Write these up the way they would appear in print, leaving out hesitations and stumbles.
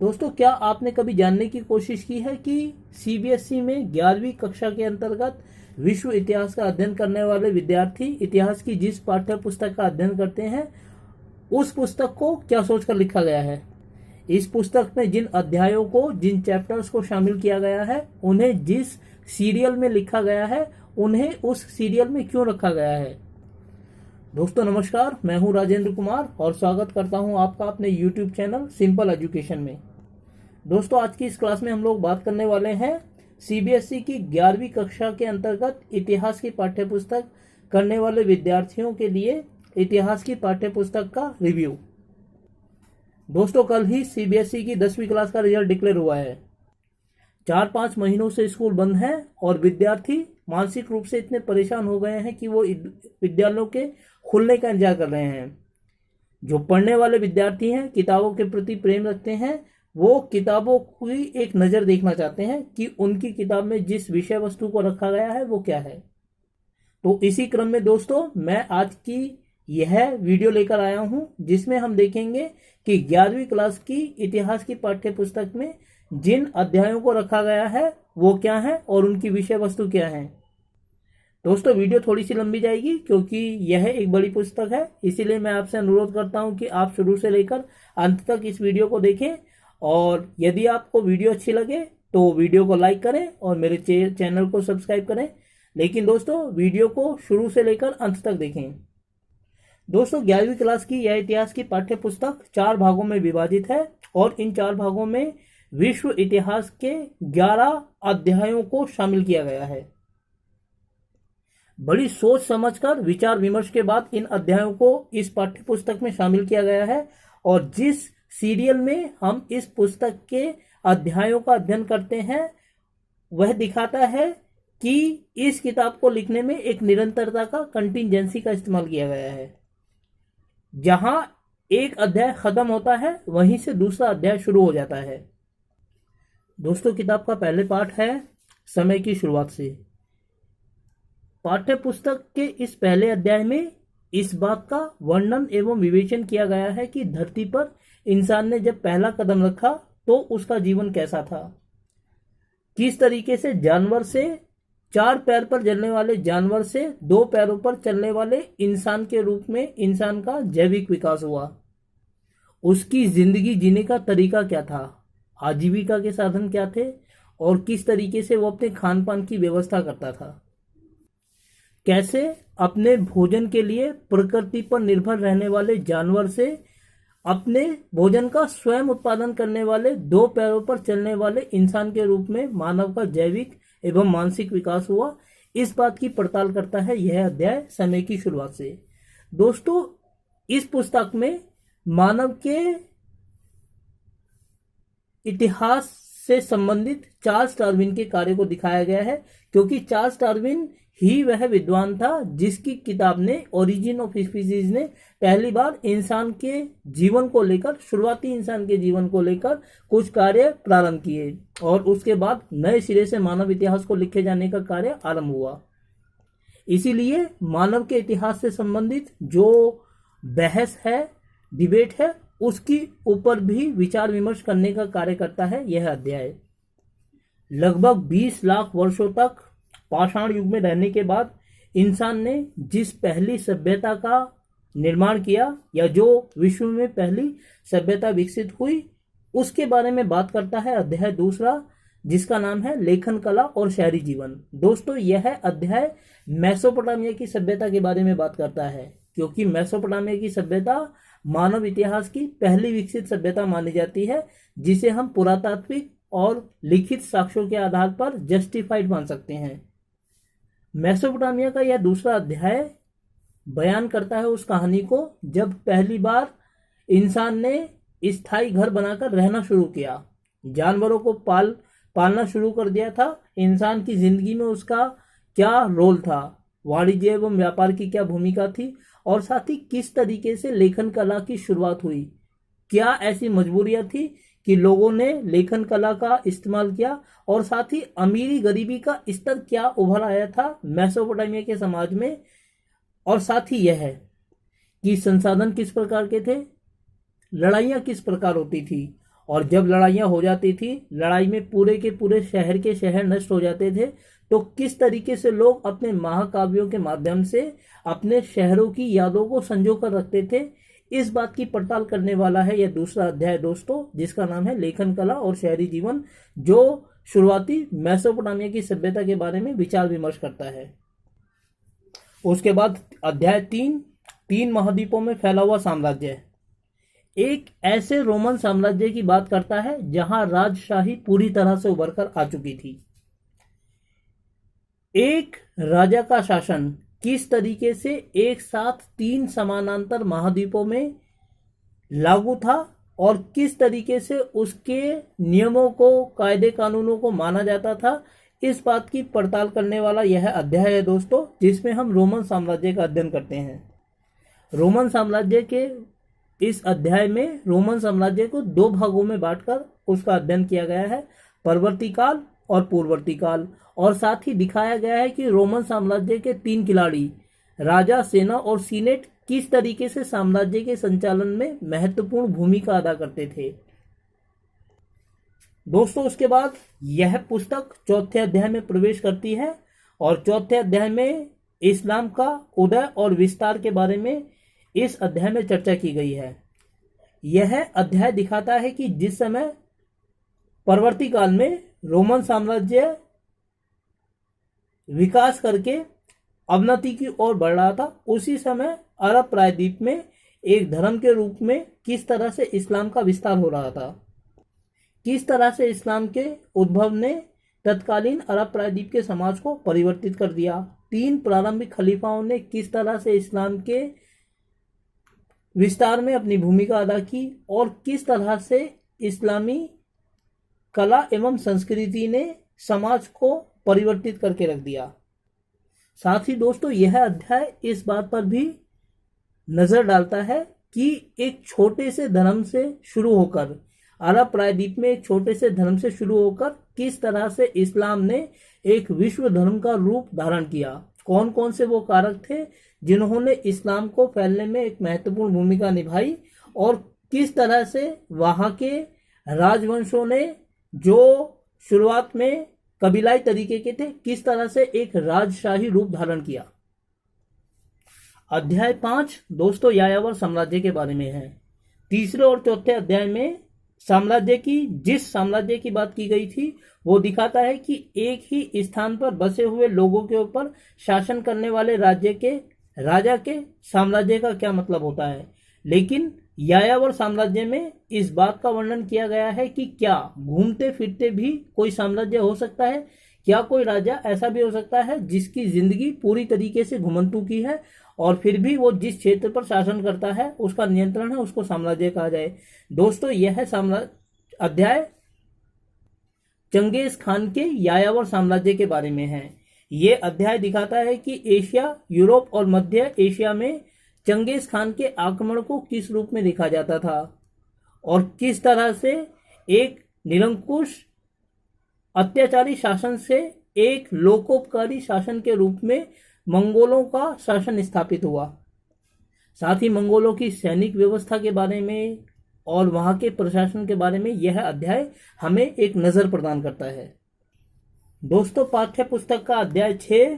दोस्तों, क्या आपने कभी जानने की कोशिश की है कि सीबीएसई में 11वीं कक्षा के अंतर्गत विश्व इतिहास का अध्ययन करने वाले विद्यार्थी इतिहास की जिस पाठ्य पुस्तक का अध्ययन करते हैं उस पुस्तक को क्या सोचकर लिखा गया है। इस पुस्तक में जिन अध्यायों को, जिन चैप्टर्स को शामिल किया गया है, उन्हें जिस सीरियल में लिखा गया है, उन्हें उस सीरियल में क्यों रखा गया है। दोस्तों नमस्कार, मैं हूं राजेंद्र कुमार और स्वागत करता हूं आपका अपने YouTube चैनल सिंपल एजुकेशन में। दोस्तों, आज की इस क्लास में हम लोग बात करने वाले हैं सीबीएसई की 11वीं कक्षा के अंतर्गत इतिहास की पाठ्यपुस्तक करने वाले विद्यार्थियों के लिए इतिहास की पाठ्यपुस्तक का रिव्यू। दोस्तों, कल ही सीबीएसई की 10वीं क्लास का रिजल्ट डिक्लेयर हुआ है। 4-5 महीनों से स्कूल बंद है और विद्यार्थी मानसिक रूप से इतने परेशान हो गए हैं कि वो विद्यालयों के खुलने का इंतजार कर रहे हैं। जो पढ़ने वाले विद्यार्थी हैं, किताबों के प्रति प्रेम रखते हैं, वो किताबों की एक नज़र देखना चाहते हैं कि उनकी किताब में जिस विषय वस्तु को रखा गया है वो क्या है। तो इसी क्रम में दोस्तों, मैं आज की यह वीडियो लेकर आया हूं जिसमें हम देखेंगे कि 11वीं क्लास की इतिहास की पाठ्य पुस्तक में जिन अध्यायों को रखा गया है वो क्या है और उनकी विषय वस्तु क्या है। दोस्तों, वीडियो थोड़ी सी लंबी जाएगी क्योंकि यह एक बड़ी पुस्तक है, इसीलिए मैं आपसे अनुरोध करता हूं कि आप शुरू से लेकर अंत तक इस वीडियो को देखें और यदि आपको वीडियो अच्छी लगे तो वीडियो को लाइक करें और मेरे चैनल को सब्सक्राइब करें। लेकिन दोस्तों, वीडियो को शुरू से लेकर अंत तक देखें। दोस्तों, 11वीं क्लास की यह इतिहास की पाठ्य पुस्तक 4 भागों में विभाजित है और इन 4 भागों में विश्व इतिहास के 11 अध्यायों को शामिल किया गया है। बड़ी सोच समझकर विचार विमर्श के बाद इन अध्यायों को इस पाठ्य पुस्तक में शामिल किया गया है और जिस सीरियल में हम इस पुस्तक के अध्यायों का अध्ययन करते हैं वह दिखाता है कि इस किताब को लिखने में एक निरंतरता का, कंटिजेंसी का इस्तेमाल किया गया है। जहां एक अध्याय खत्म होता है वहीं से दूसरा अध्याय शुरू हो जाता है। दोस्तों, किताब का पहले पाठ है समय की शुरुआत से। पाठ्य पुस्तक के इस पहले अध्याय में इस बात का वर्णन एवं विवेचन किया गया है कि धरती पर इंसान ने जब पहला कदम रखा तो उसका जीवन कैसा था। किस तरीके से जानवर से, 4 पैर पर चलने वाले जानवर से 2 पैरों पर चलने वाले इंसान के रूप में इंसान का जैविक विकास हुआ। उसकी जिंदगी जीने का तरीका क्या था, आजीविका के साधन क्या थे और किस तरीके से वो अपने खान पान की व्यवस्था करता था। कैसे अपने भोजन के लिए प्रकृति पर निर्भर रहने वाले जानवर से अपने भोजन का स्वयं उत्पादन करने वाले 2 पैरों पर चलने वाले इंसान के रूप में मानव का जैविक एवं मानसिक विकास हुआ, इस बात की पड़ताल करता है यह अध्याय समय की शुरुआत से। दोस्तों, इस पुस्तक में मानव के इतिहास से संबंधित चार्ल्स डार्विन के कार्य को दिखाया गया है क्योंकि चार्ल्स डार्विन ही वह विद्वान था जिसकी किताब ने, ओरिजिन ऑफ स्पीसीज ने पहली बार इंसान के जीवन को लेकर, शुरुआती इंसान के जीवन को लेकर कुछ कार्य प्रारंभ किए और उसके बाद नए सिरे से मानव इतिहास को लिखे जाने का कार्य आरंभ हुआ। इसीलिए मानव के इतिहास से संबंधित जो बहस है, डिबेट है, उसकी ऊपर भी विचार विमर्श करने का कार्य करता है यह अध्याय। लगभग 20 लाख वर्षों तक पाषाण युग में रहने के बाद इंसान ने जिस पहली सभ्यता का निर्माण किया या जो विश्व में पहली सभ्यता विकसित हुई उसके बारे में बात करता है अध्याय दूसरा, जिसका नाम है लेखन कला और शहरी जीवन। दोस्तों, यह अध्याय मेसोपोटामिया की सभ्यता के बारे में बात करता है क्योंकि मेसोपोटामिया की सभ्यता मानव इतिहास की पहली विकसित सभ्यता मानी जाती है जिसे हम पुरातात्विक और लिखित साक्ष्यों के आधार पर जस्टिफाइड मान सकते हैं। मेसोपोटामिया का यह दूसरा अध्याय बयान करता है उस कहानी को जब पहली बार इंसान ने स्थायी घर बनाकर रहना शुरू किया, जानवरों को पालना शुरू कर दिया था। इंसान की जिंदगी में उसका क्या रोल था, वाणिज्य एवं व्यापार की क्या भूमिका थी और साथ ही किस तरीके से लेखन कला की शुरुआत हुई। क्या ऐसी मजबूरियां थी कि लोगों ने लेखन कला का इस्तेमाल किया और साथ ही अमीरी गरीबी का स्तर क्या उभर आया था मेसोपोटामिया के समाज में। और साथ ही यह है कि संसाधन किस प्रकार के थे, लड़ाइयाँ किस प्रकार होती थी और जब लड़ाइयाँ हो जाती थी, लड़ाई में पूरे के पूरे शहर के शहर नष्ट हो जाते थे, तो किस तरीके से लोग अपने महाकाव्यों के माध्यम से अपने शहरों की यादों को संजो कर रखते थे, इस बात की पड़ताल करने वाला है यह दूसरा अध्याय दोस्तों, जिसका नाम है लेखन कला और शहरी जीवन, जो शुरुआती मेसोपोटामिया की सभ्यता के बारे में विचार विमर्श करता है। उसके बाद अध्याय 3 महाद्वीपों में फैला हुआ साम्राज्य, एक ऐसे रोमन साम्राज्य की बात करता है जहां राजशाही पूरी तरह से उभर कर आ चुकी थी। एक राजा का शासन किस तरीके से एक साथ 3 समानांतर महाद्वीपों में लागू था और किस तरीके से उसके नियमों को, कायदे कानूनों को माना जाता था, इस बात की पड़ताल करने वाला यह अध्याय है दोस्तों, जिसमें हम रोमन साम्राज्य का अध्ययन करते हैं। रोमन साम्राज्य के इस अध्याय में रोमन साम्राज्य को 2 भागों में बांटकर उसका अध्ययन किया गया है, परवर्ती काल और पूर्ववर्ती काल, और साथ ही दिखाया गया है कि रोमन साम्राज्य के 3 खिलाड़ी, राजा, सेना और सीनेट, किस तरीके से साम्राज्य के संचालन में महत्वपूर्ण भूमिका अदा करते थे। दोस्तों उसके बाद यह पुस्तक 4थे अध्याय में प्रवेश करती है और 4थे अध्याय में इस्लाम का उदय और विस्तार के बारे में इस अध्याय में चर्चा की गई है। यह अध्याय दिखाता है कि जिस समय परवर्ती काल में रोमन साम्राज्य विकास करके अवनति की ओर बढ़ रहा था, उसी समय अरब प्रायद्वीप में एक धर्म के रूप में किस तरह से इस्लाम का विस्तार हो रहा था, किस तरह से इस्लाम के उद्भव ने तत्कालीन अरब प्रायद्वीप के समाज को परिवर्तित कर दिया। 3 प्रारंभिक खलीफाओं ने किस तरह से इस्लाम के विस्तार में अपनी भूमिका अदा की और किस तरह से इस्लामी कला एवं संस्कृति ने समाज को परिवर्तित करके रख दिया। साथ ही दोस्तों यह अध्याय इस बात पर भी नजर डालता है कि एक छोटे से धर्म से शुरू होकर, अरब प्रायद्वीप में एक छोटे से धर्म से शुरू होकर किस तरह से इस्लाम ने एक विश्व धर्म का रूप धारण किया, कौन कौन से वो कारक थे जिन्होंने इस्लाम को फैलने में एक महत्वपूर्ण भूमिका निभाई, और किस तरह से वहां के राजवंशों ने, जो शुरुआत में कबीलाई तरीके के थे, किस तरह से एक राजशाही रूप धारण किया। अध्याय 5 दोस्तों यायावर साम्राज्य के बारे में है। तीसरे और चौथे अध्याय में जिस साम्राज्य की बात की गई थी वो दिखाता है कि एक ही स्थान पर बसे हुए लोगों के ऊपर शासन करने वाले राजा के साम्राज्य का क्या मतलब होता है। लेकिन यायावर साम्राज्य में इस बात का वर्णन किया गया है कि क्या घूमते फिरते भी कोई साम्राज्य हो सकता है, क्या कोई राजा ऐसा भी हो सकता है जिसकी जिंदगी पूरी तरीके से घुमंतू की है और फिर भी वो जिस क्षेत्र पर शासन करता है उसका नियंत्रण है, उसको साम्राज्य कहा जाए। दोस्तों यह अध्याय चंगेज खान के यायावर साम्राज्य के बारे में है। ये अध्याय दिखाता है कि एशिया, यूरोप और मध्य एशिया में चंगेज खान के आक्रमण को किस रूप में देखा जाता था और किस तरह से एक निरंकुश अत्याचारी शासन से एक लोकोपकारी शासन के रूप में मंगोलों का शासन स्थापित हुआ। साथ ही मंगोलों की सैनिक व्यवस्था के बारे में और वहां के प्रशासन के बारे में यह अध्याय हमें एक नजर प्रदान करता है। दोस्तों पाठ्य पुस्तक का अध्याय 6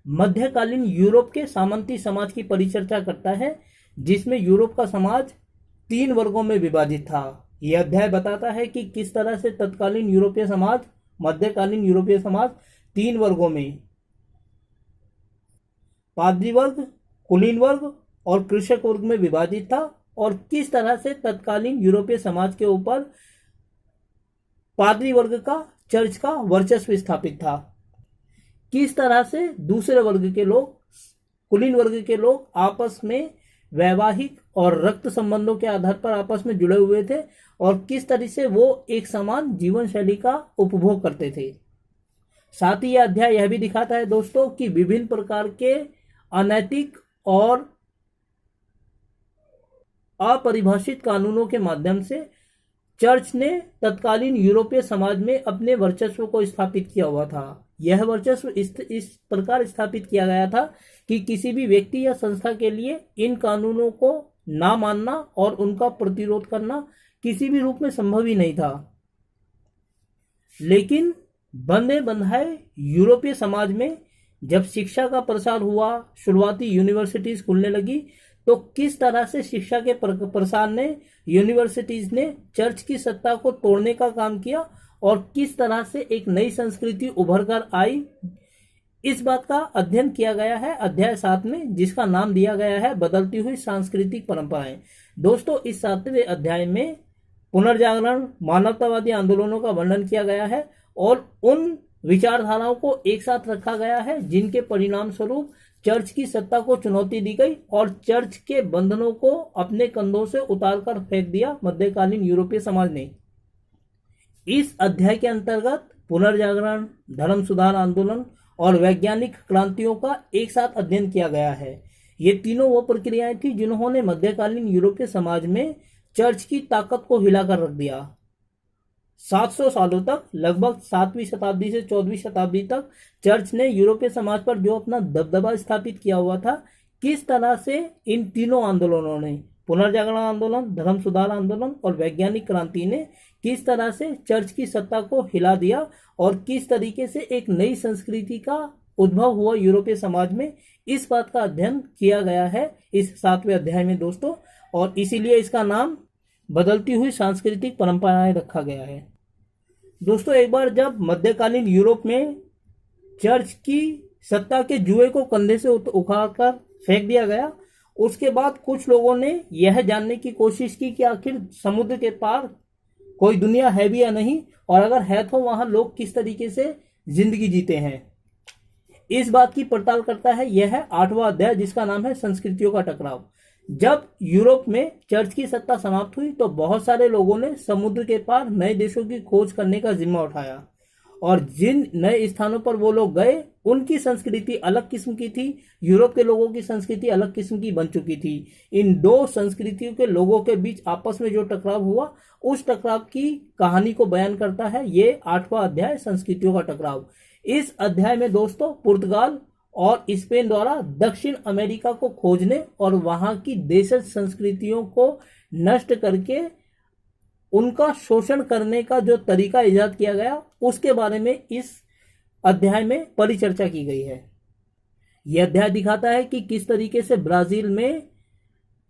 मध्यकालीन यूरोप के सामंती समाज की परिचर्चा करता है, जिसमें यूरोप का समाज 3 वर्गों में विभाजित था। यह अध्याय बताता है कि किस तरह से तत्कालीन यूरोपीय समाज, मध्यकालीन यूरोपीय समाज 3 वर्गों में, पादरी वर्ग, कुलीन वर्ग और कृषक वर्ग में विभाजित था, और किस तरह से तत्कालीन यूरोपीय समाज के ऊपर पादरी वर्ग का, चर्च का वर्चस्व स्थापित था। किस तरह से दूसरे वर्ग के लोग, कुलीन वर्ग के लोग आपस में वैवाहिक और रक्त संबंधों के आधार पर आपस में जुड़े हुए थे और किस तरह से वो एक समान जीवन शैली का उपभोग करते थे। साथ ही यह अध्याय यह भी दिखाता है दोस्तों कि विभिन्न प्रकार के अनैतिक और अपरिभाषित कानूनों के माध्यम से चर्च ने तत्कालीन यूरोपीय समाज में अपने वर्चस्व को स्थापित किया हुआ था। यह वर्चस्व इस प्रकार स्थापित किया गया था कि किसी भी व्यक्ति या संस्था के लिए इन कानूनों को ना मानना और उनका प्रतिरोध करना किसी भी रूप में संभव ही नहीं था। लेकिन बंधे बंधाए यूरोपीय समाज में जब शिक्षा का प्रसार हुआ, शुरुआती यूनिवर्सिटीज खुलने लगी, तो किस तरह से शिक्षा के प्रसार ने, यूनिवर्सिटीज ने चर्च की सत्ता को तोड़ने का काम किया और किस तरह से एक नई संस्कृति उभर कर आई, इस बात का अध्ययन किया गया है अध्याय 7 में, जिसका नाम दिया गया है बदलती हुई सांस्कृतिक परंपराएं। दोस्तों, इस 7वें अध्याय में पुनर्जागरण, मानवतावादी आंदोलनों का वर्णन किया गया है और उन विचारधाराओं को एक साथ रखा गया है जिनके परिणाम स्वरूप चर्च की सत्ता को चुनौती दी गई और चर्च के बंधनों को अपने कंधों से उतारकर फेंक दिया मध्यकालीन यूरोपीय समाज ने। इस अध्याय के अंतर्गत पुनर्जागरण, धर्म सुधार आंदोलन और वैज्ञानिक क्रांतियों का एक साथ अध्ययन किया गया है। ये तीनों वो प्रक्रियाएं थी जिन्होंने मध्यकालीन यूरोपीय समाज में चर्च की ताकत को हिलाकर रख दिया। 700 सालों तक, लगभग 7वीं शताब्दी से 14वीं शताब्दी तक चर्च ने यूरोपीय समाज पर जो अपना दबदबा स्थापित किया हुआ था, किस तरह से इन तीनों आंदोलनों ने, पुनर्जागरण आंदोलन, धर्म सुधार आंदोलन और वैज्ञानिक क्रांति ने किस तरह से चर्च की सत्ता को हिला दिया और किस तरीके से एक नई संस्कृति का उद्भव हुआ यूरोपीय समाज में, इस बात का अध्ययन किया गया है इस 7वें अध्याय में दोस्तों। और इसीलिए इसका नाम बदलती हुई सांस्कृतिक परंपराएं रखा गया है। दोस्तों, एक बार जब मध्यकालीन यूरोप में चर्च की सत्ता के जुए को कंधे से उखाड़कर फेंक दिया गया, उसके बाद कुछ लोगों ने यह जानने की कोशिश की कि आखिर समुद्र के पार कोई दुनिया है भी या नहीं, और अगर है तो वहां लोग किस तरीके से जिंदगी जीते हैं। इस बात की पड़ताल करता है यह 8वां अध्याय, जिसका नाम है संस्कृतियों का टकराव। जब यूरोप में चर्च की सत्ता समाप्त हुई तो बहुत सारे लोगों ने समुद्र के पार नए देशों की खोज करने का जिम्मा उठाया और जिन नए स्थानों पर वो लोग गए, उनकी संस्कृति अलग किस्म की थी, यूरोप के लोगों की संस्कृति अलग किस्म की बन चुकी थी। इन दो संस्कृतियों के लोगों के बीच आपस में जो टकराव हुआ, उस टकराव की कहानी को बयान करता है ये 8वां अध्याय, संस्कृतियों का टकराव। इस अध्याय में दोस्तों पुर्तगाल और स्पेन द्वारा दक्षिण अमेरिका को खोजने और वहां की देशज संस्कृतियों को नष्ट करके उनका शोषण करने का जो तरीका इजाद किया गया, उसके बारे में इस अध्याय में परिचर्चा की गई है। यह अध्याय दिखाता है कि किस तरीके से ब्राजील में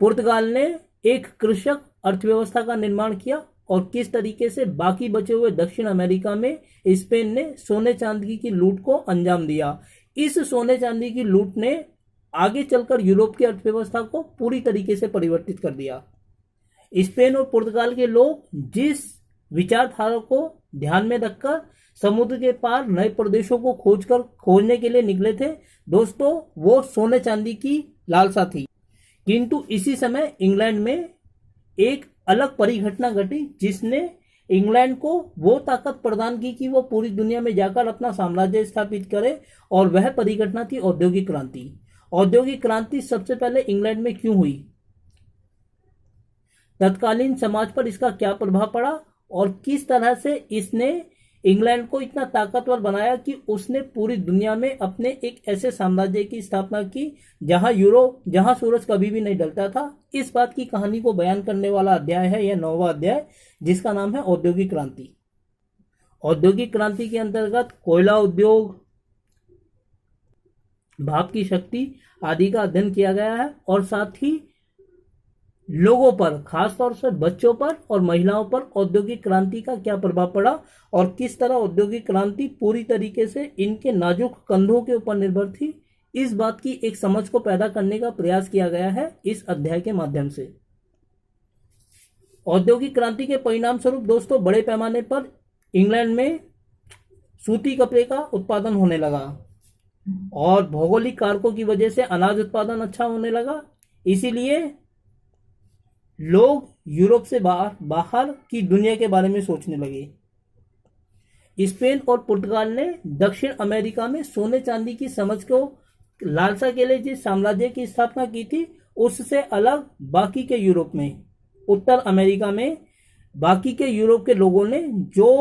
पुर्तगाल ने एक कृषक अर्थव्यवस्था का निर्माण किया और किस तरीके से बाकी बचे हुए दक्षिण अमेरिका में स्पेन ने सोने चांदी की लूट को अंजाम दिया। इस सोने चांदी की लूट ने आगे चलकर यूरोप की अर्थव्यवस्था को पूरी तरीके से परिवर्तित कर दिया। स्पेन और पुर्तगाल के लोग जिस विचारधारा को ध्यान में रखकर समुद्र के पार नए प्रदेशों को खोजने के लिए निकले थे दोस्तों, वो सोने चांदी की लालसा थी। किंतु इसी समय इंग्लैंड में एक अलग परिघटना घटी जिसने इंग्लैंड को वो ताकत प्रदान की कि वो पूरी दुनिया में जाकर अपना साम्राज्य स्थापित करे, और वह परिघटना थी औद्योगिक क्रांति। औद्योगिक क्रांति सबसे पहले इंग्लैंड में क्यों हुई, तत्कालीन समाज पर इसका क्या प्रभाव पड़ा और किस तरह से इसने इंग्लैंड को इतना ताकतवर बनाया कि उसने पूरी दुनिया में अपने एक ऐसे साम्राज्य की स्थापना की जहां सूरज कभी भी नहीं ढलता था। इस बात की कहानी को बयान करने वाला अध्याय है यह 9वां अध्याय, जिसका नाम है औद्योगिक क्रांति। औद्योगिक क्रांति के अंतर्गत कोयला उद्योग, भाप की शक्ति आदि का अध्ययन किया गया है और साथ ही लोगों पर, खासतौर से बच्चों पर और महिलाओं पर औद्योगिक क्रांति का क्या प्रभाव पड़ा और किस तरह औद्योगिक क्रांति पूरी तरीके से इनके नाजुक कंधों के ऊपर निर्भर थी, इस बात की एक समझ को पैदा करने का प्रयास किया गया है इस अध्याय के माध्यम से। औद्योगिक क्रांति के परिणाम स्वरूप दोस्तों बड़े पैमाने पर इंग्लैंड में सूती कपड़े का उत्पादन होने लगा और भौगोलिक कारकों की वजह से अनाज उत्पादन अच्छा होने लगा। इसीलिए लोग यूरोप से बाहर की दुनिया के बारे में सोचने लगे। स्पेन और पुर्तगाल ने दक्षिण अमेरिका में सोने चांदी की समझ को लालसा के लिए जिस साम्राज्य की स्थापना की थी, उससे अलग बाकी के यूरोप में, उत्तर अमेरिका में बाकी के यूरोप के लोगों ने जो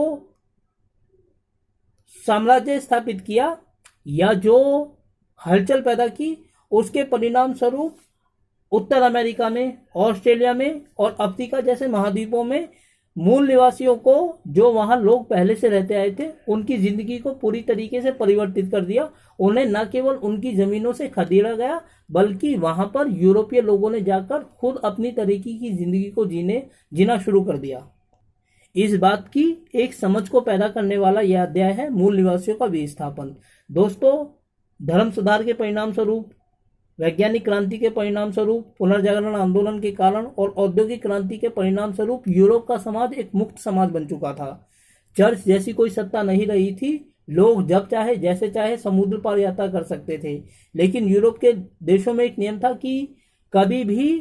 साम्राज्य स्थापित किया या जो हलचल पैदा की, उसके परिणाम स्वरूप उत्तर अमेरिका में, ऑस्ट्रेलिया में और अफ्रीका जैसे महाद्वीपों में मूल निवासियों को, जो वहां लोग पहले से रहते आए थे, उनकी जिंदगी को पूरी तरीके से परिवर्तित कर दिया। उन्हें न केवल उनकी जमीनों से खदेड़ा गया, बल्कि वहां पर यूरोपीय लोगों ने जाकर खुद अपनी तरीके की जिंदगी को जीना शुरू कर दिया। इस बात की एक समझ को पैदा करने वाला यह अध्याय है मूल निवासियों का विस्थापन। दोस्तों, धर्म सुधार के परिणाम स्वरूप, वैज्ञानिक क्रांति के परिणाम स्वरूप, पुनर्जागरण आंदोलन के कारण और औद्योगिक क्रांति के परिणाम स्वरूप यूरोप का समाज एक मुक्त समाज बन चुका था। चर्च जैसी कोई सत्ता नहीं रही थी। लोग जब चाहे जैसे चाहे समुद्र पार यात्रा कर सकते थे। लेकिन यूरोप के देशों में एक नियम था कि कभी भी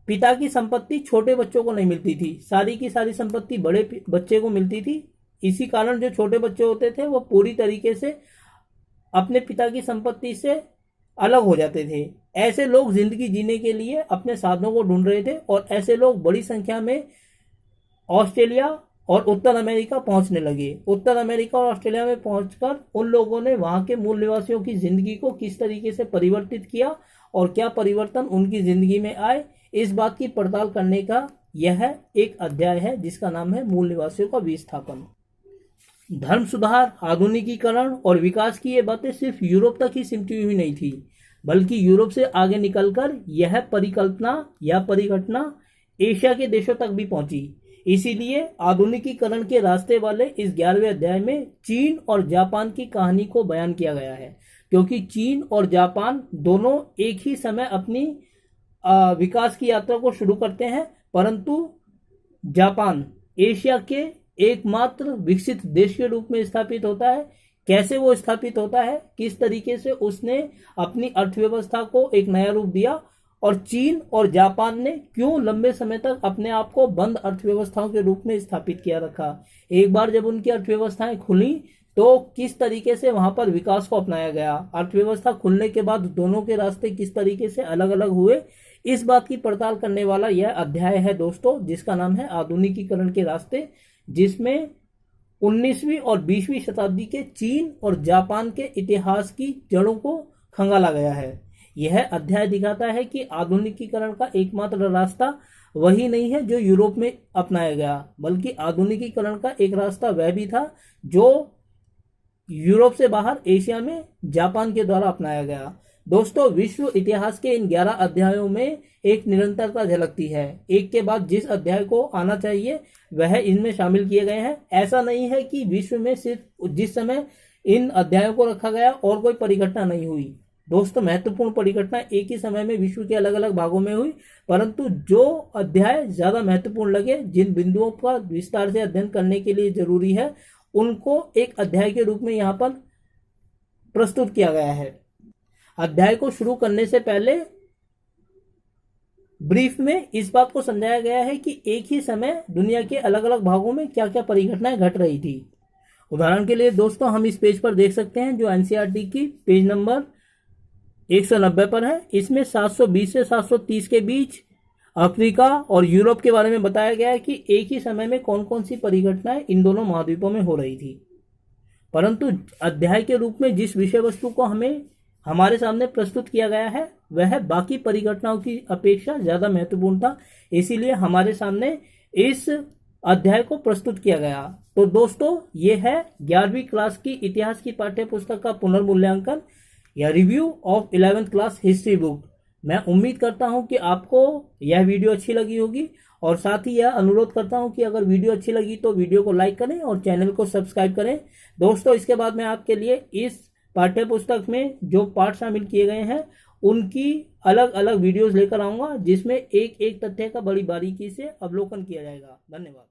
पिता की संपत्ति छोटे बच्चों को नहीं मिलती थी, सारी की सारी संपत्ति बड़े बच्चे को मिलती थी। इसी कारण जो छोटे बच्चे होते थे वो पूरी तरीके से अपने पिता की संपत्ति से अलग हो जाते थे। ऐसे लोग जिंदगी जीने के लिए अपने साधनों को ढूंढ रहे थे और ऐसे लोग बड़ी संख्या में ऑस्ट्रेलिया और उत्तर अमेरिका पहुंचने लगे। उत्तर अमेरिका और ऑस्ट्रेलिया में पहुंचकर उन लोगों ने वहां के मूल निवासियों की जिंदगी को किस तरीके से परिवर्तित किया और क्या परिवर्तन उनकी जिंदगी में आए, इस बात की पड़ताल करने का यह एक अध्याय है जिसका नाम है मूल निवासियों का विस्थापन। धर्म सुधार, आधुनिकीकरण और विकास की ये बातें सिर्फ यूरोप तक ही सिमटी हुई नहीं थी, बल्कि यूरोप से आगे निकलकर यह परिकल्पना या परिघटना एशिया के देशों तक भी पहुंची। इसीलिए आधुनिकीकरण के रास्ते वाले इस 11वें अध्याय में चीन और जापान की कहानी को बयान किया गया है, क्योंकि चीन और जापान दोनों एक ही समय अपनी विकास की यात्रा को शुरू करते हैं, परंतु जापान एशिया के एकमात्र विकसित देश के रूप में स्थापित होता है। कैसे वो स्थापित होता है, किस तरीके से उसने अपनी अर्थव्यवस्था को एक नया रूप दिया, और चीन और जापान ने क्यों लंबे समय तक अपने आप को बंद अर्थव्यवस्थाओं के रूप में स्थापित किया रखा। एक बार जब उनकी अर्थव्यवस्थाएं खुली तो किस तरीके से वहां पर विकास को अपनाया गया। अर्थव्यवस्था खुलने के बाद दोनों के रास्ते किस तरीके से अलग अलग हुए, इस बात की पड़ताल करने वाला यह अध्याय है दोस्तों, जिसका नाम है आधुनिकीकरण के रास्ते, जिसमें 19वीं और 20वीं शताब्दी के चीन और जापान के इतिहास की जड़ों को खंगाला गया है। यह अध्याय दिखाता है कि आधुनिकीकरण का एकमात्र रास्ता वही नहीं है जो यूरोप में अपनाया गया, बल्कि आधुनिकीकरण का एक रास्ता वह भी था जो यूरोप से बाहर एशिया में जापान के द्वारा अपनाया गया। दोस्तों, विश्व इतिहास के इन 11 अध्यायों में एक निरंतरता झलकती है। एक के बाद जिस अध्याय को आना चाहिए वह इनमें शामिल किए गए हैं। ऐसा नहीं है कि विश्व में सिर्फ जिस समय इन अध्यायों को रखा गया और कोई परिघटना नहीं हुई। दोस्तों, महत्वपूर्ण परिघटना एक ही समय में विश्व के अलग अलग भागों में हुई, परंतु जो अध्याय ज्यादा महत्वपूर्ण लगे, जिन बिंदुओं का विस्तार से अध्ययन करने के लिए जरूरी है, उनको एक अध्याय के रूप में यहाँ पर प्रस्तुत किया गया है। अध्याय को शुरू करने से पहले ब्रीफ में इस बात को समझाया गया है कि एक ही समय दुनिया के अलग अलग भागों में क्या क्या परिघटनाएं घट रही थी। उदाहरण के लिए दोस्तों, हम इस पेज पर देख सकते हैं जो एनसीईआरटी की पेज नंबर 190 पर है। इसमें 720 से 730 के बीच अफ्रीका और यूरोप के बारे में बताया गया है कि एक ही समय में कौन कौन सी परिघटनाएं इन दोनों महाद्वीपों में हो रही थी। परंतु अध्याय के रूप में जिस विषय वस्तु को हमें हमारे सामने प्रस्तुत किया गया है वह बाकी परिघटनाओं की अपेक्षा ज्यादा महत्वपूर्ण था, इसीलिए हमारे सामने इस अध्याय को प्रस्तुत किया गया। तो दोस्तों, ये है 11वीं क्लास की इतिहास की पाठ्य पुस्तक का पुनर्मूल्यांकन या review of 11th class history book. मैं उम्मीद करता हूं कि आपको यह वीडियो अच्छी लगी होगी, और साथ ही यह अनुरोध करता हूं कि अगर वीडियो अच्छी लगी तो वीडियो को लाइक करें और चैनल को सब्सक्राइब करें। दोस्तों, इसके बाद मैं आपके लिए इस पाठ्य पुस्तक में जो पाठ शामिल किए गए हैं उनकी अलग अलग वीडियोस लेकर आऊंगा, जिसमें एक एक तथ्य का बड़ी बारीकी से अवलोकन किया जाएगा। धन्यवाद।